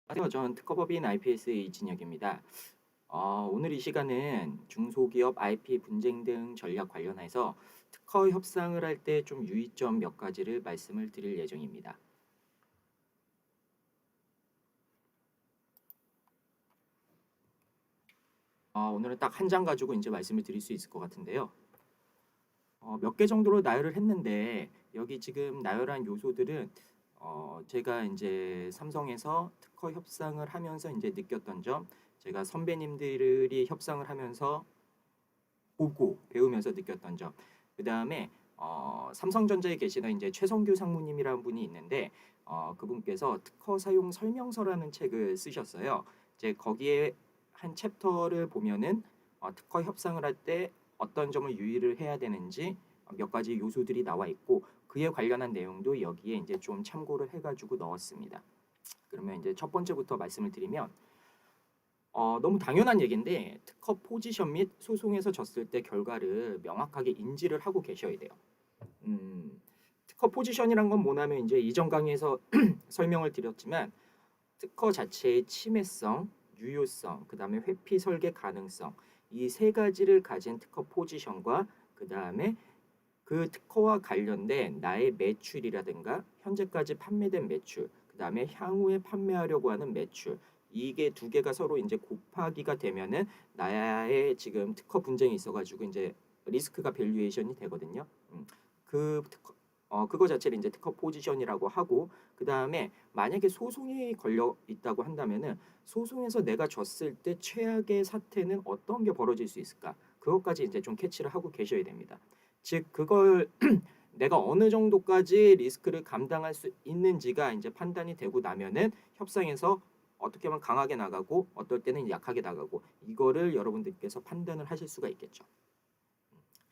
안녕하세요. 전 특허법인 IPS 이진혁입니다. 오늘 이 시간은 중소기업 IP 분쟁 등 전략 관련해서 특허 협상을 할 때 좀 유의점 몇 가지를 말씀을 드릴 예정입니다. 오늘은 딱 한 장 가지고 이제 말씀을 드릴 수 있을 것 같은데요. 몇 개 정도로 나열을 했는데 여기 지금 나열한 요소들은 제가 이제 삼성에서 특허 협상을 하면서 이제 느꼈던 점, 제가 선배님들이 협상을 하면서 보고 배우면서 느꼈던 점. 그다음에 삼성전자에 계시는 이제 최성규 상무님이라는 분이 있는데 그분께서 특허 사용 설명서라는 책을 쓰셨어요. 이제 거기에 한 챕터를 보면은 특허 협상을 할 때 어떤 점을 유의를 해야 되는지 몇 가지 요소들이 나와 있고 그에 관련한 내용도 여기에 이제 좀 참고를 해가지고 넣었습니다. 그러면 이제 첫 번째부터 말씀을 드리면 너무 당연한 얘기인데 특허 포지션 및 소송에서 졌을 때 결과를 명확하게 인지를 하고 계셔야 돼요. 음, 특허 포지션이란 건 뭐냐면 이제 이전 강의에서 설명을 드렸지만 특허 자체의 침해성, 유효성, 그다음에 회피 설계 가능성 이 세 가지를 가진 특허 포지션과 그다음에 그 특허와 관련된 나의 매출이라든가 현재까지 판매된 매출, 그다음에 향후에 판매하려고 하는 매출 이게 두 개가 서로 이제 곱하기가 되면은 나의 지금 특허 분쟁이 있어가지고 이제 리스크가 밸류에이션이 되거든요. 그 특허 그거 자체를 이제 특허 포지션이라고 하고 그 다음에 만약에 소송이 걸려 있다고 한다면은 소송에서 내가 졌을 때 최악의 사태는 어떤 게 벌어질 수 있을까? 그것까지 이제 좀 캐치를 하고 계셔야 됩니다. 즉 그걸 내가 어느 정도까지 리스크를 감당할 수 있는지가 이제 판단이 되고 나면은 협상에서 어떻게 하면 강하게 나가고 어떨 때는 약하게 나가고 이거를 여러분들께서 판단을 하실 수가 있겠죠.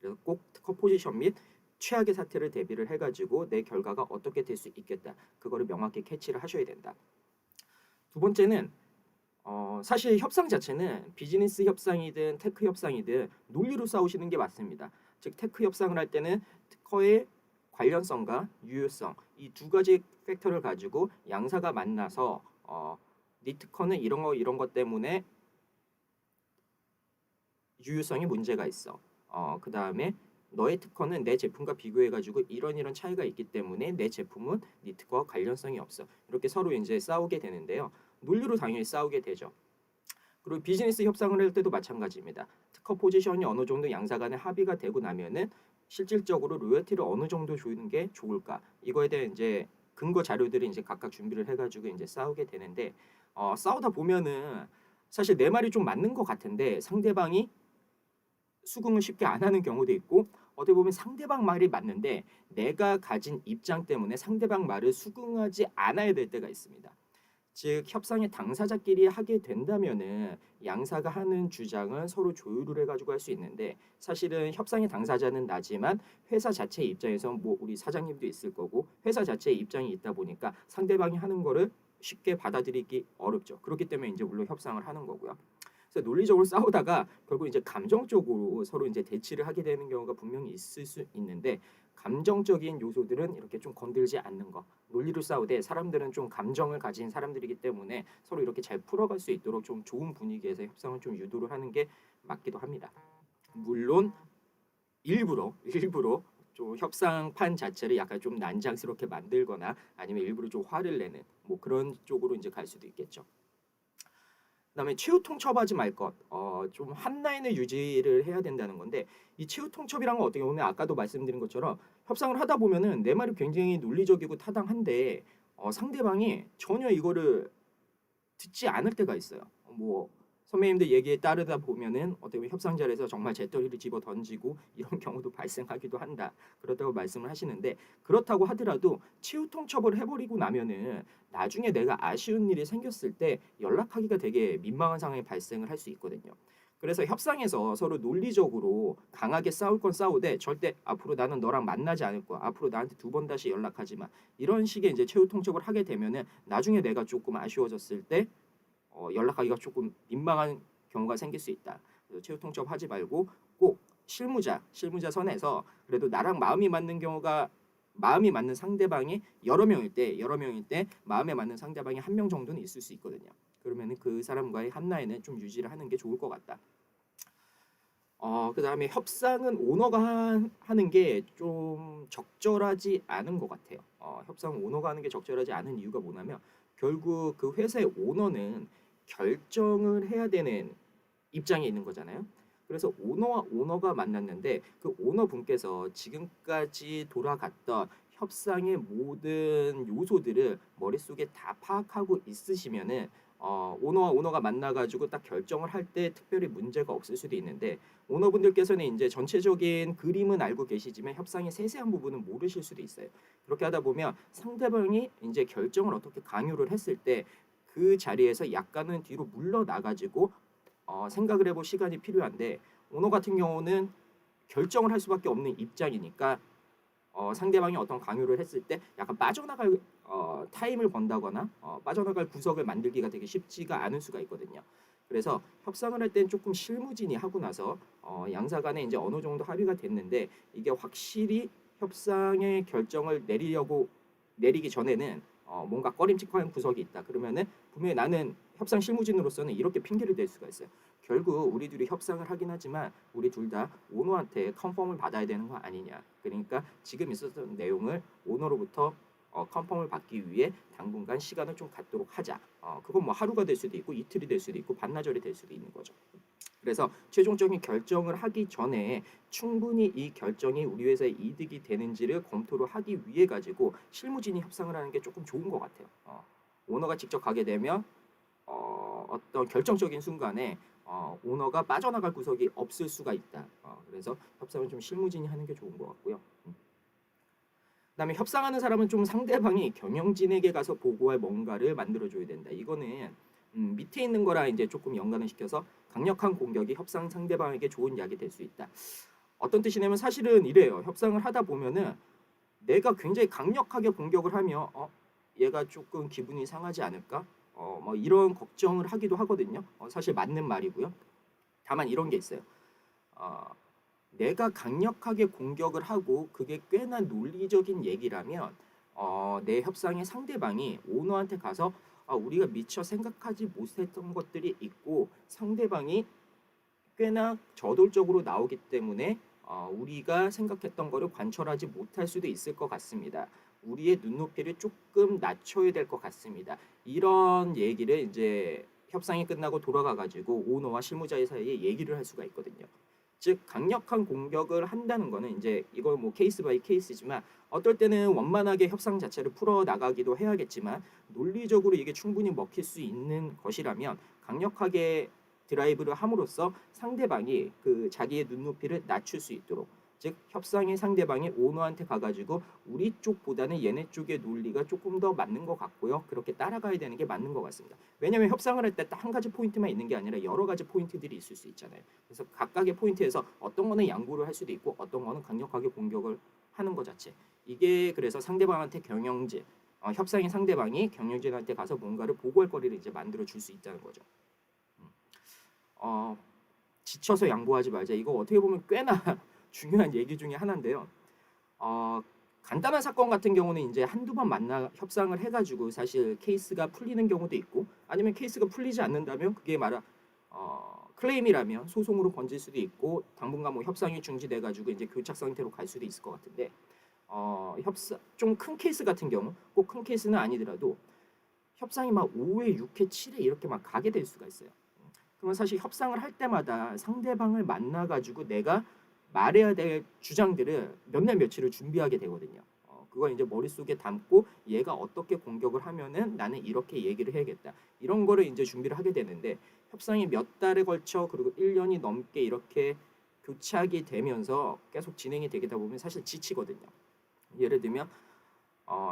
그래서 꼭 특허 포지션 및 최악의 사태를 대비를 해가지고 내 결과가 어떻게 될 수 있겠다. 그거를 명확히 캐치를 하셔야 된다. 두 번째는 사실 협상 자체는 비즈니스 협상이든 테크 협상이든 논리로 싸우시는 게 맞습니다. 즉 테크 협상을 할 때는 특허의 관련성과 유효성 이 두 가지 팩터를 가지고 양사가 만나서 네 특허는 이런 것 때문에 유효성에 문제가 있어. 그 다음에 너의 특허는 내 제품과 비교해가지고 이런 차이가 있기 때문에 내 제품은 네 특허와 관련성이 없어. 이렇게 서로 이제 싸우게 되는데요. 논리로 당연히 싸우게 되죠. 그리고 비즈니스 협상을 할 때도 마찬가지입니다. 특허 포지션이 어느 정도 양사 간에 합의가 되고 나면은 실질적으로 로열티를 어느 정도 주는 게 좋을까? 이거에 대한 이제 근거 자료들을 이제 각각 준비를 해가지고 이제 싸우게 되는데 싸우다 보면은 사실 내 말이 좀 맞는 것 같은데 상대방이 수긍을 쉽게 안 하는 경우도 있고 어떻게 보면 상대방 말이 맞는데 내가 가진 입장 때문에 상대방 말을 수긍하지 않아야 될 때가 있습니다. 즉 협상의 당사자끼리 하게 된다면은 양사가 하는 주장은 서로 조율을 해가지고 할 수 있는데 사실은 협상의 당사자는 나지만 회사 자체 입장에서 뭐 우리 사장님도 있을 거고 회사 자체의 입장이 있다 보니까 상대방이 하는 거를 쉽게 받아들이기 어렵죠. 그렇기 때문에 이제 물론 협상을 하는 거고요. 그래서 논리적으로 싸우다가 결국 이제 감정적으로 서로 이제 대치를 하게 되는 경우가 분명히 있을 수 있는데 감정적인 요소들은 이렇게 좀 건들지 않는 거. 논리로 싸우되 사람들은 좀 감정을 가진 사람들이기 때문에 서로 이렇게 잘 풀어갈 수 있도록 좀 좋은 분위기에서 협상을 좀 유도를 하는 게 맞기도 합니다. 물론 일부러 좀 협상판 자체를 약간 좀 난장스럽게 만들거나 아니면 일부러 좀 화를 내는 뭐 그런 쪽으로 이제 갈 수도 있겠죠. 그다음에 최후 통첩하지 말 것. 좀 한 라인을 유지를 해야 된다는 건데 이 최후 통첩이란 건 어떻게 보면 아까도 말씀드린 것처럼 협상을 하다 보면은 내 말이 굉장히 논리적이고 타당한데 상대방이 전혀 이거를 듣지 않을 때가 있어요. 뭐 선배님들 얘기에 따르다 보면은 어떻게 보면 협상 자리에서 정말 재떨이를 집어 던지고 이런 경우도 발생하기도 한다. 그렇다고 말씀을 하시는데 그렇다고 하더라도 치유 통첩을 해버리고 나면은 나중에 내가 아쉬운 일이 생겼을 때 연락하기가 되게 민망한 상황이 발생을 할 수 있거든요. 그래서 협상에서 서로 논리적으로 강하게 싸울 건 싸우되 절대 앞으로 나는 너랑 만나지 않을 거야. 앞으로 나한테 두 번 다시 연락하지 마. 이런 식의 이제 최후 통첩을 하게 되면은 나중에 내가 조금 아쉬워졌을 때 연락하기가 조금 민망한 경우가 생길 수 있다. 그래서 최후 통첩하지 말고 꼭 실무자 선에서 그래도 나랑 마음이 맞는 경우가 마음이 맞는 상대방이 여러 명일 때 마음에 맞는 상대방이 한 명 정도는 있을 수 있거든요. 그러면은 그 사람과의 한라인은 좀 유지를 하는 게 좋을 것 같다. 그다음에 협상은 오너가 하는 게 좀 적절하지 않은 것 같아요. 협상은 오너가 하는 게 적절하지 않은 이유가 뭐냐면 결국 그 회사의 오너는 결정을 해야 되는 입장에 있는 거잖아요. 그래서 오너와 오너가 만났는데 그 오너 분께서 지금까지 돌아갔던 협상의 모든 요소들을 머릿속에 다 파악하고 있으시면은 오너와 오너가 만나가지고 딱 결정을 할 때 특별히 문제가 없을 수도 있는데 오너분들께서는 이제 전체적인 그림은 알고 계시지만 협상의 세세한 부분은 모르실 수도 있어요. 그렇게 하다 보면 상대방이 이제 결정을 어떻게 강요를 했을 때 그 자리에서 약간은 뒤로 물러나가지고 생각을 해볼 시간이 필요한데 오너 같은 경우는 결정을 할 수밖에 없는 입장이니까 상대방이 어떤 강요를 했을 때 약간 빠져나갈 타임을 번다거나 빠져나갈 구석을 만들기가 되게 쉽지가 않을 수가 있거든요. 그래서 협상을 할 땐 조금 실무진이 하고 나서 양사 간에 이제 어느 정도 합의가 됐는데 이게 확실히 협상의 결정을 내리기 전에는 뭔가 꺼림칙한 구석이 있다. 그러면은 분명히 나는 협상 실무진으로서는 이렇게 핑계를 댈 수가 있어요. 결국 우리 둘이 협상을 하긴 하지만 우리 둘 다 오너한테 컨펌을 받아야 되는 거 아니냐. 그러니까 지금 있었던 내용을 오너로부터 컨펌을 받기 위해 당분간 시간을 좀 갖도록 하자. 그건 뭐 하루가 될 수도 있고 이틀이 될 수도 있고 반나절이 될 수도 있는 거죠. 그래서 최종적인 결정을 하기 전에 충분히 이 결정이 우리 회사에 이득이 되는지를 검토를 하기 위해 가지고 실무진이 협상을 하는 게 조금 좋은 것 같아요. 오너가 직접 가게 되면 어떤 결정적인 순간에 오너가 빠져나갈 구석이 없을 수가 있다. 그래서 협상은 좀 실무진이 하는 게 좋은 것 같고요. 그다음에 협상하는 사람은 좀 상대방이 경영진에게 가서 보고할 뭔가를 만들어줘야 된다. 이거는 밑에 있는 거랑 이제 조금 연관을 시켜서 강력한 공격이 협상 상대방에게 좋은 약이 될 수 있다. 어떤 뜻이냐면 사실은 이래요. 협상을 하다 보면은 내가 굉장히 강력하게 공격을 하면 얘가 조금 기분이 상하지 않을까? 뭐 이런 걱정을 하기도 하거든요. 사실 맞는 말이고요. 다만 이런 게 있어요. 어, 내가 강력하게 공격을 하고 그게 꽤나 논리적인 얘기라면 내 협상의 상대방이 오너한테 가서 우리가 미처 생각하지 못했던 것들이 있고 상대방이 꽤나 저돌적으로 나오기 때문에 우리가 생각했던 거를 관철하지 못할 수도 있을 것 같습니다. 우리의 눈높이를 조금 낮춰야 될 것 같습니다. 이런 얘기를 이제 협상이 끝나고 돌아가 가지고 오너와 실무자 사이에 얘기를 할 수가 있거든요. 즉 강력한 공격을 한다는 거는 이제 이거 뭐 케이스 바이 케이스지만 어떨 때는 원만하게 협상 자체를 풀어 나가기도 해야겠지만 논리적으로 이게 충분히 먹힐 수 있는 것이라면 강력하게 드라이브를 함으로써 상대방이 그 자기의 눈높이를 낮출 수 있도록 즉 협상의 상대방이 오너한테 가가지고 우리 쪽보다는 얘네 쪽의 논리가 조금 더 맞는 것 같고요. 그렇게 따라가야 되는 게 맞는 것 같습니다. 왜냐하면 협상을 할 때 딱 한 가지 포인트만 있는 게 아니라 여러 가지 포인트들이 있을 수 있잖아요. 그래서 각각의 포인트에서 어떤 거는 양보를 할 수도 있고 어떤 거는 강력하게 공격을 하는 것 자체. 이게 그래서 상대방한테 경영진, 협상의 상대방이 경영진한테 가서 뭔가를 보고할 거리를 이제 만들어 줄 수 있다는 거죠. 어, 지쳐서 양보하지 말자. 이거 어떻게 보면 꽤나 중요한 얘기 중에 하나인데요. 어, 간단한 사건 같은 경우는 이제 한두 번 만나 협상을 해가지고 사실 케이스가 풀리는 경우도 있고 아니면 케이스가 풀리지 않는다면 그게 클레임이라면 소송으로 번질 수도 있고 당분간 뭐 협상이 중지돼가지고 이제 교착 상태로 갈 수도 있을 것 같은데 협상 좀 큰 케이스 같은 경우 꼭 큰 케이스는 아니더라도 협상이 막 5회, 6회, 7회 이렇게 막 가게 될 수가 있어요. 그러면 사실 협상을 할 때마다 상대방을 만나가지고 내가 말해야 될 주장들을 몇 날 며칠을 준비하게 되거든요. 그걸 이제 머릿속에 담고 얘가 어떻게 공격을 하면은 나는 이렇게 얘기를 해야겠다. 이런 거를 이제 준비를 하게 되는데 협상이 몇 달에 걸쳐 그리고 1년이 넘게 이렇게 교착이 되면서 계속 진행이 되다 보면 사실 지치거든요. 예를 들면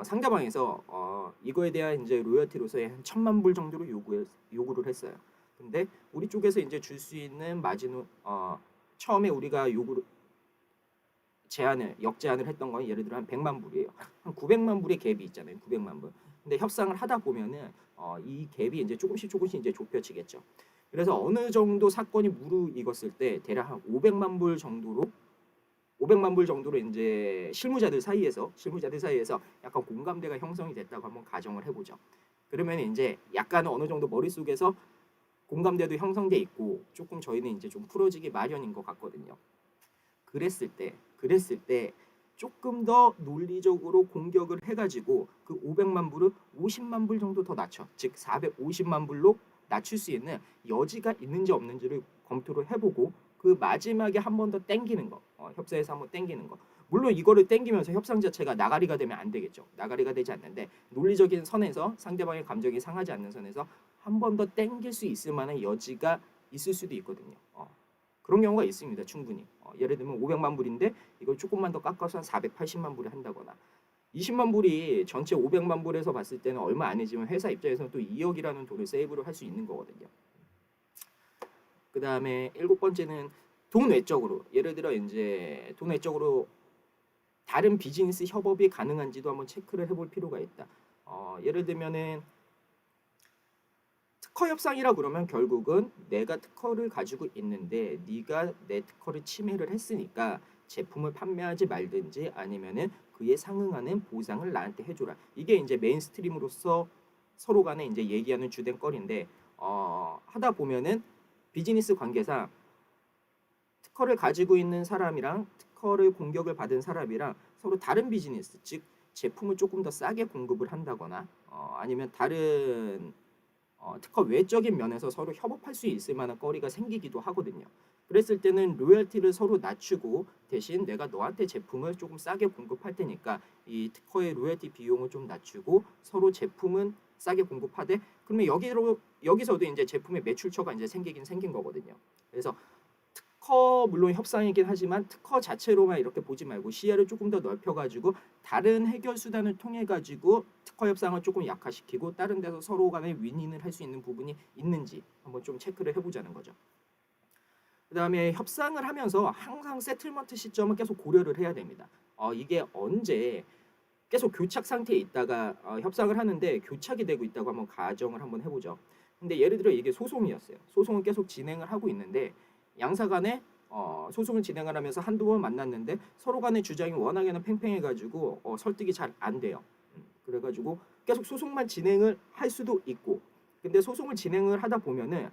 상대방에서 이거에 대한 이제 로열티로서의 한 1,000만 불 정도로 요구를 했어요. 근데 우리 쪽에서 이제 줄 수 있는 마진은 처음에 우리가 요구를 역제안을 했던 건 예를 들어 한 100만 불이에요. 한 900만 불의 갭이 있잖아요. 900만 불. 근데 협상을 하다 보면은 이 갭이 이제 조금씩 이제 좁혀지겠죠. 그래서 어느 정도 사건이 무르익었을 때 대략 한 500만 불 정도로 500만 불 정도로 이제 실무자들 사이에서 약간 공감대가 형성이 됐다고 한번 가정을 해보죠. 그러면 이제 약간 어느 정도 머릿속에서 공감대도 형성돼 있고 조금 저희는 이제 좀 풀어지기 마련인 것 같거든요. 그랬을 때 조금 더 논리적으로 공격을 해가지고 그 500만 불을 50만 불 정도 더 낮춰, 즉 450만 불로 낮출 수 있는 여지가 있는지 없는지를 검토를 해보고 그 마지막에 한 번 더 땡기는 거, 협상에서 한 번 땡기는 거. 물론 이거를 땡기면서 협상 자체가 나가리가 되면 안 되겠죠. 나가리가 되지 않는데 논리적인 선에서 상대방의 감정이 상하지 않는 선에서 한 번 더 땡길 수 있을 만한 여지가 있을 수도 있거든요. 그런 경우가 있습니다. 충분히. 예를 들면 500만 불인데 이걸 조금만 더 깎아서 한 480만 불에 한다거나 20만 불이 전체 500만 불에서 봤을 때는 얼마 아니지만 회사 입장에서는 또 2억이라는 돈을 세이브를 할 수 있는 거거든요. 그 다음에 일곱 번째는 돈 외적으로, 예를 들어 이제 돈 외적으로 다른 비즈니스 협업이 가능한지도 한번 체크를 해볼 필요가 있다. 예를 들면은 특허 협상이라 그러면 결국은 내가 특허를 가지고 있는데 네가 내 특허를 침해를 했으니까 제품을 판매하지 말든지 아니면은 그에 상응하는 보상을 나한테 해줘라. 이게 이제 메인스트림으로서 서로 간에 이제 얘기하는 주된 거리인데 하다 보면은 비즈니스 관계상 특허를 가지고 있는 사람이랑 특허를 공격을 받은 사람이랑 서로 다른 비즈니스, 즉 제품을 조금 더 싸게 공급을 한다거나 아니면 다른 특허 외적인 면에서 서로 협업할 수 있을 만한 거리가 생기기도 하거든요. 그랬을 때는 로열티를 서로 낮추고 대신 내가 너한테 제품을 조금 싸게 공급할 테니까 이 특허의 로열티 비용을 좀 낮추고 서로 제품은 싸게 공급하되, 그러면 여기서도 이제 제품의 매출처가 이제 생기긴 생긴 거거든요. 그래서 특허 물론 협상이긴 하지만 특허 자체로만 이렇게 보지 말고 시야를 조금 더 넓혀가지고 다른 해결 수단을 통해 가지고 특허 협상을 조금 약화시키고 다른 데서 서로 간에 윈윈을 할 수 있는 부분이 있는지 한번 좀 체크를 해보자는 거죠. 그 다음에 협상을 하면서 항상 세틀먼트 시점은 계속 고려를 해야 됩니다. 이게 언제 계속 교착 상태에 있다가 협상을 하는데 교착이 되고 있다고 한번 가정을 한번 해보죠. 근데 예를 들어 이게 소송이었어요. 소송을 계속 진행을 하고 있는데 양사 간에 소송을 진행을 하면서 한두 번 만났는데 서로 간의 주장이 워낙에는 팽팽해가지고 설득이 잘 안 돼요. 그래가지고 계속 소송만 진행을 할 수도 있고, 근데 소송을 진행을 하다 보면은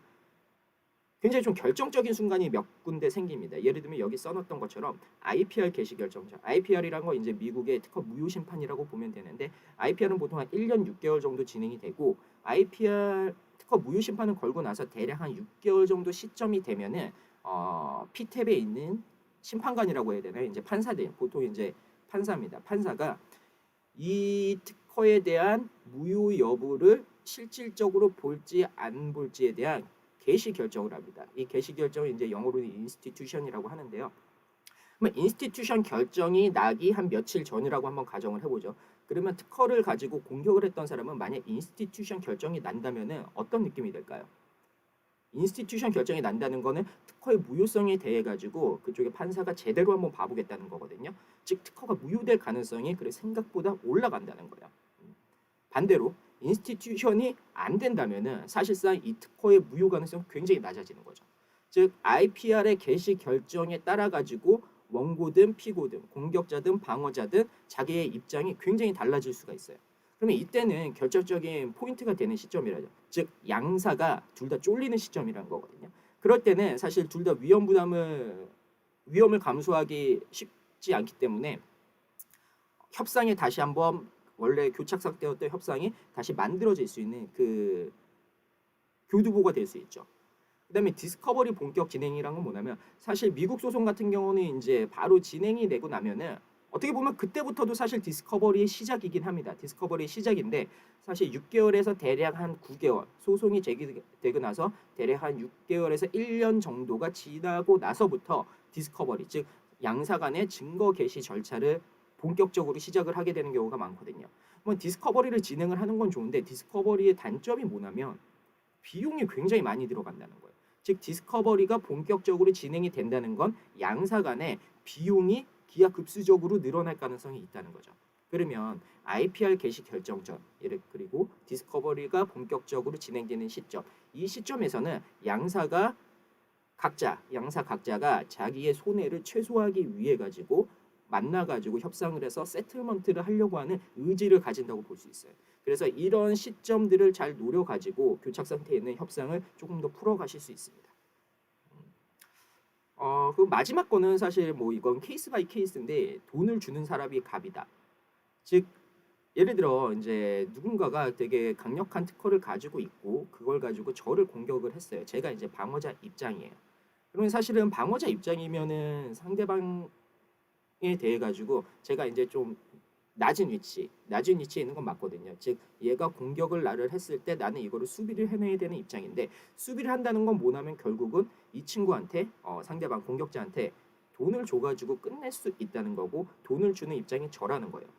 굉장히 좀 결정적인 순간이 몇 군데 생깁니다. 예를 들면 여기 써놨던 것처럼 IPR 개시 결정전. IPR이란 거 이제 미국의 특허 무효 심판이라고 보면 되는데 IPR은 보통 한 1년 6개월 정도 진행이 되고 IPR 특허 무효 심판을 걸고 나서 대략 한 6개월 정도 시점이 되면은 피탭에 있는 심판관이라고 해야 되나요? 이제 판사들, 보통 이제 판사입니다. 판사가 이 특허에 대한 무효 여부를 실질적으로 볼지 안 볼지에 대한 개시 결정을 합니다. 이 개시 결정을 이제 영어로는 인스티튜션이라고 하는데요. 그러면 인스티튜션 결정이 나기 한 며칠 전이라고 한번 가정을 해보죠. 그러면 특허를 가지고 공격을 했던 사람은 만약 인스티튜션 결정이 난다면은 어떤 느낌이 될까요? 인스티튜션 결정이 난다는 거는 특허의 무효성에 대해 가지고 그쪽에 판사가 제대로 한번 봐보겠다는 거거든요. 즉 특허가 무효될 가능성이 그래 생각보다 올라간다는 거예요. 반대로 인스티튜션이 안 된다면은 사실상 이 특허의 무효 가능성이 굉장히 낮아지는 거죠. 즉 IPR의 개시 결정에 따라 가지고 원고든 피고든 공격자든 방어자든 자기의 입장이 굉장히 달라질 수가 있어요. 그러면 이때는 결정적인 포인트가 되는 시점이라죠. 즉 양사가 둘 다 쫄리는 시점이라는 거거든요. 그럴 때는 사실 둘 다 위험을 감수하기 쉽지 않기 때문에 협상에 다시 한번 원래 교착 상태였던 협상이 다시 만들어질 수 있는 그 교두보가 될 수 있죠. 그다음에 디스커버리 본격 진행이란 건 뭐냐면 사실 미국 소송 같은 경우는 이제 바로 진행이 되고 나면은 어떻게 보면 그때부터도 사실 디스커버리의 시작이긴 합니다. 디스커버리의 시작인데 사실 6개월에서 대략 한 9개월 소송이 제기되고 나서 대략 한 6개월에서 1년 정도가 지나고 나서부터 디스커버리 즉 양사 간의 증거 개시 절차를 본격적으로 시작을 하게 되는 경우가 많거든요. 뭐 디스커버리를 진행을 하는 건 좋은데 디스커버리의 단점이 뭐냐면 비용이 굉장히 많이 들어간다는 거예요. 즉 디스커버리가 본격적으로 진행이 된다는 건 양사 간의 비용이 기하급수적으로 늘어날 가능성이 있다는 거죠. 그러면 IPR 개시 결정 전 그리고 디스커버리가 본격적으로 진행되는 시점, 이 시점에서는 양사가 양사 각자가 자기의 손해를 최소화하기 위해 가지고 만나 가지고 협상을 해서 세틀먼트를 하려고 하는 의지를 가진다고 볼 수 있어요. 그래서 이런 시점들을 잘 노려 가지고 교착 상태에 있는 협상을 조금 더 풀어 가실 수 있습니다. 그 마지막 거는 사실 뭐 이건 케이스 바이 케이스인데 돈을 주는 사람이 갑이다. 즉 예를 들어 이제 누군가가 되게 강력한 특허를 가지고 있고 그걸 가지고 저를 공격을 했어요. 제가 이제 방어자 입장이에요. 그러면 사실은 방어자 입장이면은 상대방에 대해 가지고 제가 이제 좀 낮은 위치에 있는 건 맞거든요. 즉 얘가 공격을 나를 했을 때 나는 이거를 수비를 해내야 되는 입장인데 수비를 한다는 건 뭐냐면 결국은 이 친구한테 상대방 공격자한테 돈을 줘가지고 끝낼 수 있다는 거고 돈을 주는 입장이 저라는 거예요.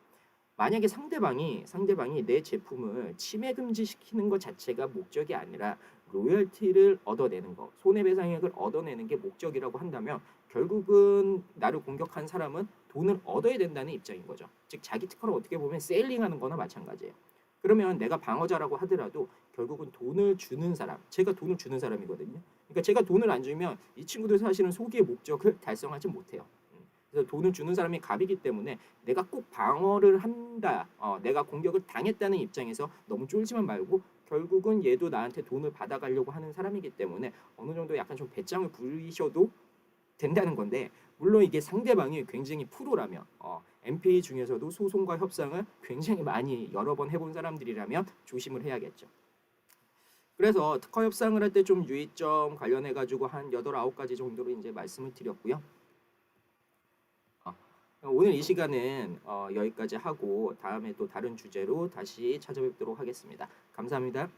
만약에 상대방이 내 제품을 침해 금지시키는 것 자체가 목적이 아니라 로열티를 얻어내는 거, 손해배상액을 얻어내는 게 목적이라고 한다면 결국은 나를 공격한 사람은 돈을 얻어야 된다는 입장인 거죠. 즉 자기 특허를 어떻게 보면 세일링하는 거나 마찬가지예요. 그러면 내가 방어자라고 하더라도 결국은 돈을 주는 사람, 제가 돈을 주는 사람이거든요. 그러니까 제가 돈을 안 주면 이 친구들 사실은 소기의 목적을 달성하지 못해요. 그래서 돈을 주는 사람이 갑이기 때문에 내가 꼭 방어를 한다, 내가 공격을 당했다는 입장에서 너무 쫄지만 말고 결국은 얘도 나한테 돈을 받아가려고 하는 사람이기 때문에 어느 정도 약간 좀 배짱을 부리셔도 된다는 건데 물론 이게 상대방이 굉장히 프로라면 MPA 중에서도 소송과 협상을 굉장히 많이 여러 번 해본 사람들이라면 조심을 해야겠죠. 그래서 특허 협상을 할 때 좀 유의점 관련해 가지고 한 8, 9가지 정도로 이제 말씀을 드렸고요. 오늘 이 시간은 여기까지 하고 다음에 또 다른 주제로 다시 찾아뵙도록 하겠습니다. 감사합니다.